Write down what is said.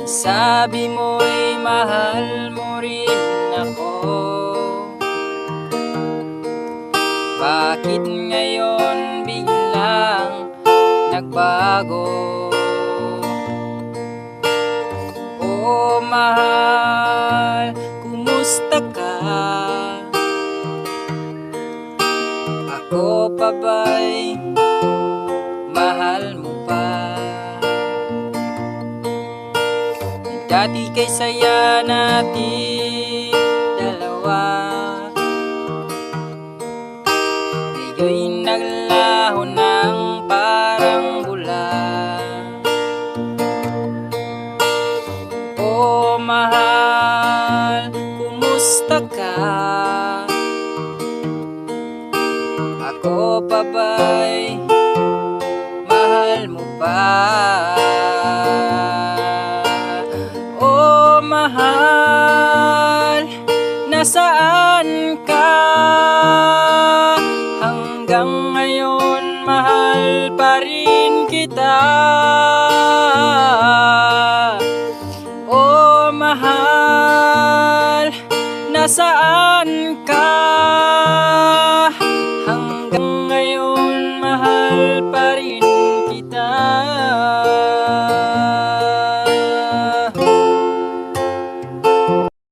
Sabi mo'y mahal mo rin ako. Bakit ngayon biglang nagbago? Oh mahal, kumusta ka? Ako pa ba'y mahal mo pa? Dati kay saya natin dalawa, ngayon naglaho ng parang bula. Oh mahal, kumusta ka? Ako pa ba'y mahal mo pa? Oh mahal, nasaan ka? Hanggang ngayon mahal pa rin kita. Oh mahal, nasaan